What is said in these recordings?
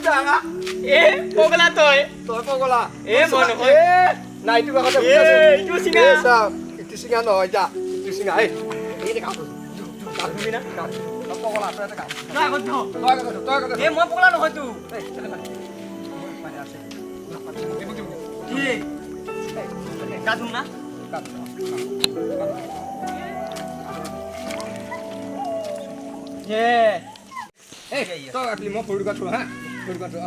জাগা এ পগলা তই তই পগলা এ মই নহয় নাই এইটো আগতে এইটো চিঙা ইটো চিঙা নহয় যা ইটো চিঙা এই কাম তুমি না পগলা তই এটা কাম তই আগত ধ তই আগতে এ মই পগলা নহয় তো কি গাজুম না এ তই আপনি মই ফটো কাটো হা ফটো কাটো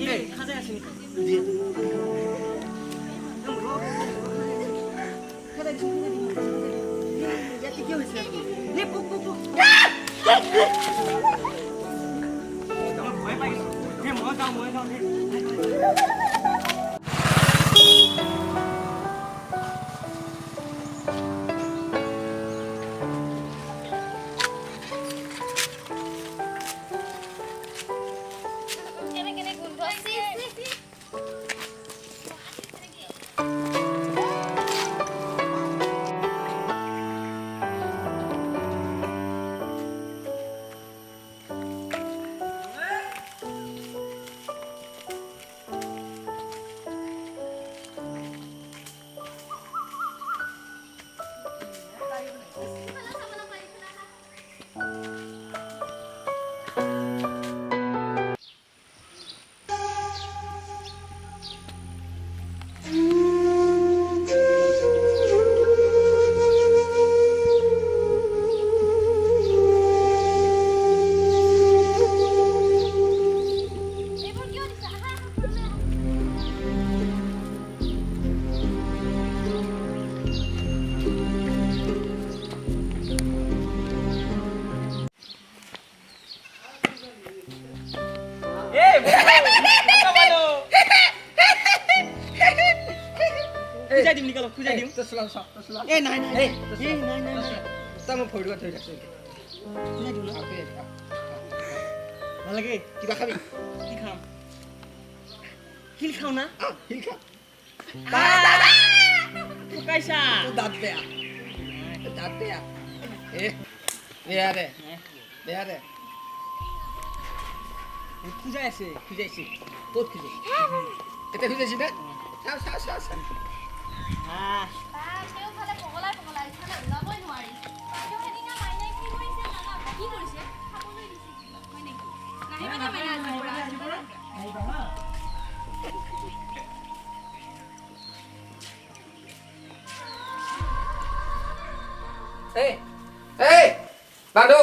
এ খাজা আছে নি ইয়াতে কি হৈছে এ পুক পুক পুক ভয় পাইছো এ মই যাওঁ খুজাই দিম নিকাল খুজাই দিম এ নাই নাই এ নাই নাই তই মই ফটো কাটো থৈ খুজাই দিম ভাল লাগে কিবা খাবি কি খাম কিল খাও না ঠিক শুকাইছা দাঁত বেয়া বেয়া দে খুজাই আছে খুজাইছে ক'ত খুজে এতিয়া খুজাইছি নে চা এই বান্ধু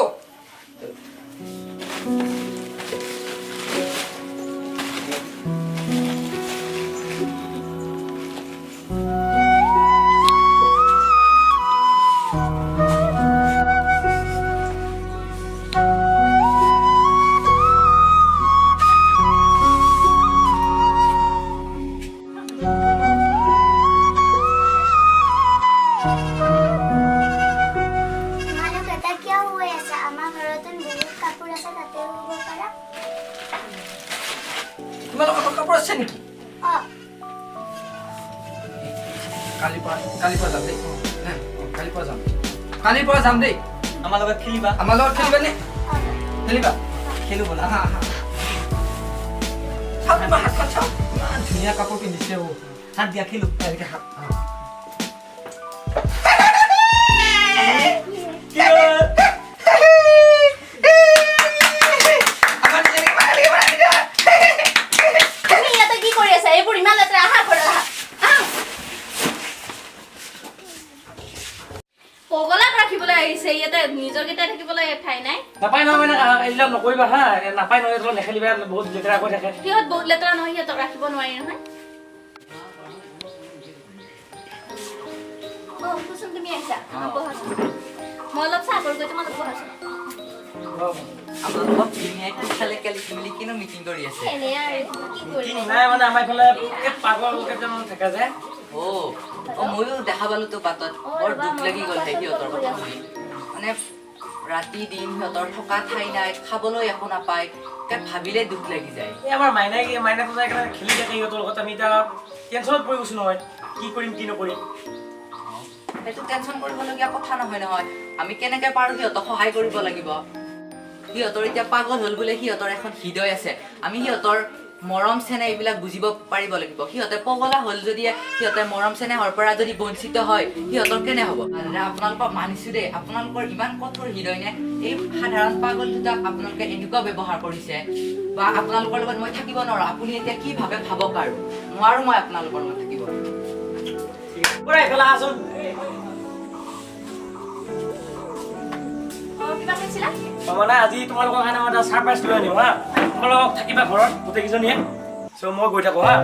তোমালোকৰ কাপোৰ আছে নেকি কালিপুৱা যাম দেই কালিপুৱা যাম দেই আমাৰ লগত খেলিবা নে খেলিবা খেলো বলা ইমান ধুনীয়া কাপোৰ পিন্ধিছে হাত দিয়া খেলো এনেকে হাত নাপায় নহয় মানে এইবিলাক নকৰিবা হা নাপায় নহয় তোমাক নেখেলিবা বহুত লেতেৰা কৰি থাকে সিহঁত বহুত লেতেৰা নহয় সিহঁতক ৰাখিব নোৱাৰি নহয় কুচুম তুমি আহিছা বহাচোন মই অলপ চাহ কৰি গৈ তোমালোক বহাচোন আপোনালোকক ধুনীয়াকৈ খালে কালি মিলি কিনো মিটিং কৰি আছে এনে আৰু কি কৰিম নাই মানে আমাৰ এইফালে পাগল কেইটামান থাকে যে ময়ো দেখা পালো তো বাটত বৰ দুখ লাগি গ'ল সিহঁতৰ কথা শুনি মানে ৰাতি দিন সিহঁতৰ থকা ঠাই নাই খাবলৈ একো নাপায় ভাবিলে দুখ লাগি যায় এই আমাৰ মাইনাটো যাই কাৰণে খেলি থাকে সিহঁতৰ লগত আমি এতিয়া টেনশ্যনত পৰি গৈছো নহয় কি কৰিম কি নকৰিম সেইটো টেনশ্যন কৰিবলগীয়া কথা নহয় আমি কেনেকৈ পাৰোঁ সিহঁতক সহায় কৰিব লাগিব সিহঁতৰ এতিয়া পাগল হ'ল বোলে সিহঁতৰ এখন হৃদয় আছে আমি সিহঁতৰ মৰম চেনেহ এইবিলাক বুজিব পাৰিব লাগিব সিহঁতে পগলা হ'ল যদি সিহঁতে মৰম চেনেহৰ পৰা যদি বঞ্চিত হয় সিহঁতৰ কেনে হ'ব আপোনালোকক মানিছো দেই আপোনালোকৰ ইমান কঠোৰ হৃদয় নে এই সাধাৰণ পাগল দুটাক আপোনালোকে এনেকুৱা ব্যৱহাৰ কৰিছে বা আপোনালোকৰ লগত মই থাকিব নোৱাৰো আপুনি এতিয়া কি ভাবে ভাবক আৰু নোৱাৰো মই আপোনালোকৰ লগত থাকিব পুৰা এইফালে আছোন কিবা কৈছিলা মানে আজি তোমালোকৰ কাৰণে মই এটা ছাৰপ্ৰাইজ লৈ আনিম হা তোমালোক থাকিবা ঘৰত গোটেইকেইজনীয়ে চ' মই গৈ থাকোঁ হা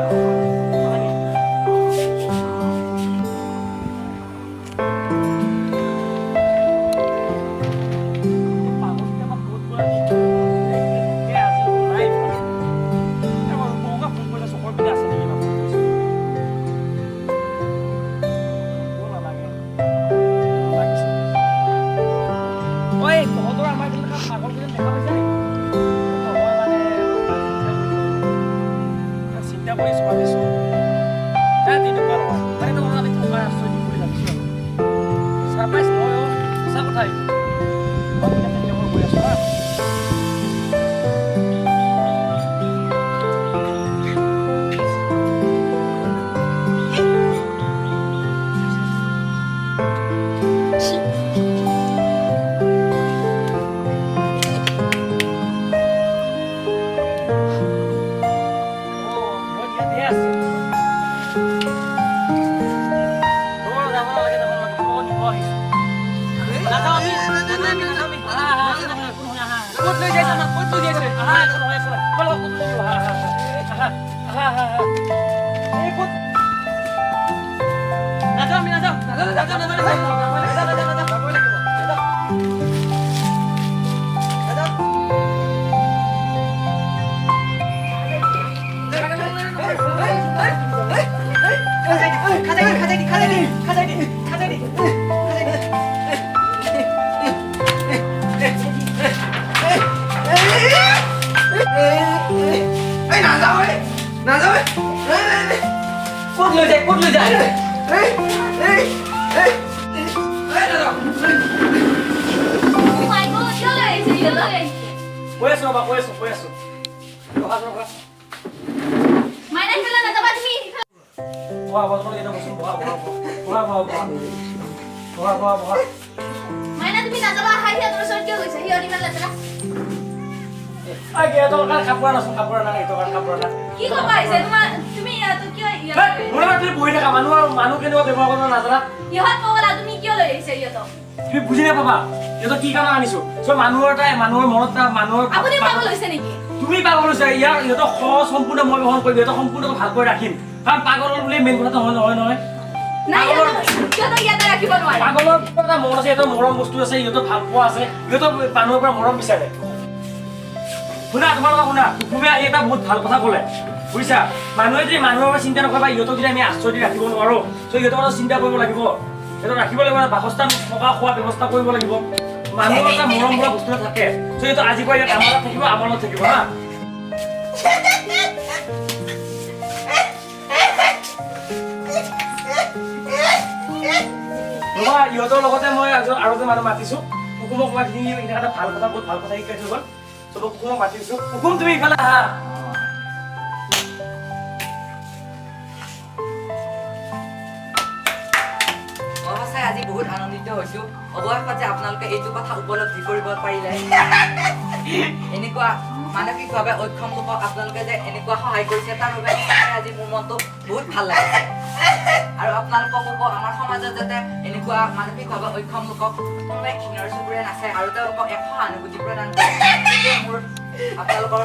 বুজি নাপাবা এইটো কি কাৰণে আনিছো মানুহৰ মনত মানুহৰ তুমি পাগল হৈছে ইয়াৰ ইহঁতক সম্পূৰ্ণ মই গ্ৰহণ কৰিম ইহঁতক সম্পূৰ্ণ ভালকৈ ৰাখিম কাৰণ পাগলৰ বুলি মেইন কথাটো নহয় নহয় পাগলৰ এটা মন আছে ইহঁতৰ মৰম বস্তু আছে ইহঁতৰ ভাল পোৱা আছে ইহঁতৰ মানুহৰ পৰা মৰম বিচাৰে শুনা তোমালোকে শুনা তুমি এটা বহুত ভাল কথা ক'লে বুজিছা মানুহে যদি মানুহৰ পৰা চিন্তা নকৰে বা ইহঁতক যদি আমি আশ্ৰয় দি ৰাখিব নোৱাৰো চ' ইহঁতৰ কথা চিন্তা কৰিব লাগিব ইহঁতক ৰাখিব লাগিব বাসস্থান থকা খোৱা ব্যৱস্থা কৰিব লাগিব মানুহৰ এটা মৰম বোলা বস্তু থাকে চ' ইহঁতক আজিৰ পৰা ইয়াত আমাৰ লগত থাকিব আমাৰ লগত থাকিব হা ইহঁতৰ লগতে মই আৰু যে মানুহ মাতিছো কুকুমক মই এটা ভাল কথা বহুত ভাল কথা শিকাই থৈ গ'ল চ' কুকুমক মাতিছো কুকুম তুমি ইফালে আহা আজি বহুত আনন্দিত হৈছো অৱশেষত যে আপোনালোকে এইটো কথা উপলব্ধি কৰিব পাৰিলে এনেকুৱা মানসিকভাৱে অক্ষম লোকক আপোনালোকে যে এনেকুৱা সহায় কৰিছে তাৰ বাবে আজি মোৰ মনটো বহুত ভাল লাগিছে আৰু আপোনালোকক ক'ব আমাৰ সমাজত যাতে এনেকুৱা মানসিকভাৱে অক্ষম লোকক কোনোবাই ঘৃণাৰ চকুৰে নাচায় আৰু তেওঁলোকক এক সহানুভূতি প্ৰদান কৰে মোৰ আপোনালোকৰ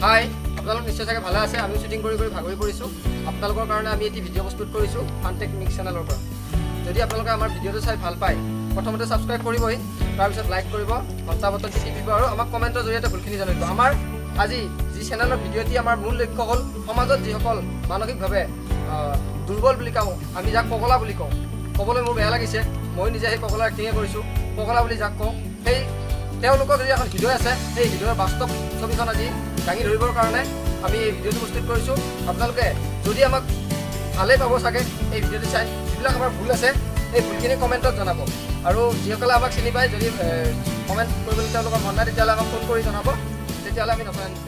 হাই আপোনালোক নিশ্চয় চাগে ভালে আছে আমি শ্বুটিং কৰি ভাগৰি পৰিছোঁ আপোনালোকৰ কাৰণে আমি এটি ভিডিঅ' প্ৰস্তুত কৰিছোঁ ফানটেক মিক্স চেনেলৰ পৰা যদি আপোনালোকে আমাৰ ভিডিঅ'টো চাই ভাল পায় প্ৰথমতে ছাবস্ক্ৰাইব কৰিবই তাৰপিছত লাইক কৰিব ঘণ্টা বটনটি টিপিব আৰু আমাক কমেণ্টৰ জৰিয়তে ভুলখিনি জনাই দিব আমাৰ আজি যি চেনেলৰ ভিডিঅ'টি আমাৰ মূল লক্ষ্য হ'ল সমাজত যিসকল মানসিকভাৱে দুৰ্বল বুলি কওঁ আমি যাক পগলা বুলি কওঁ ক'বলৈ মোৰ বেয়া লাগিছে মই নিজে সেই পগলা এক্টিঙে কৰিছোঁ পগলা বুলি যাক কওঁ সেই তেওঁলোকৰ যদি এখন হৃদয় আছে সেই হৃদয়ৰ বাস্তৱ ছবিখন আজি দাঙি ধৰিবৰ কাৰণে আমি এই ভিডিঅ'টো প্ৰস্তুত কৰিছোঁ আপোনালোকে যদি আমাক ভালেই পাব চাগে এই ভিডিঅ'টো চাই যিবিলাক আমাৰ ভুল আছে এই ভুলখিনি কমেণ্টত জনাব আৰু যিসকলে আমাক চিনি পায় যদি কমেণ্ট কৰিবলৈ তেওঁলোকৰ মন নাই তেতিয়াহ'লে আমাক ফোন কৰি জনাব তেতিয়াহ'লে আমি নতুন আনিম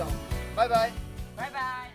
বাই বাই বাই বাই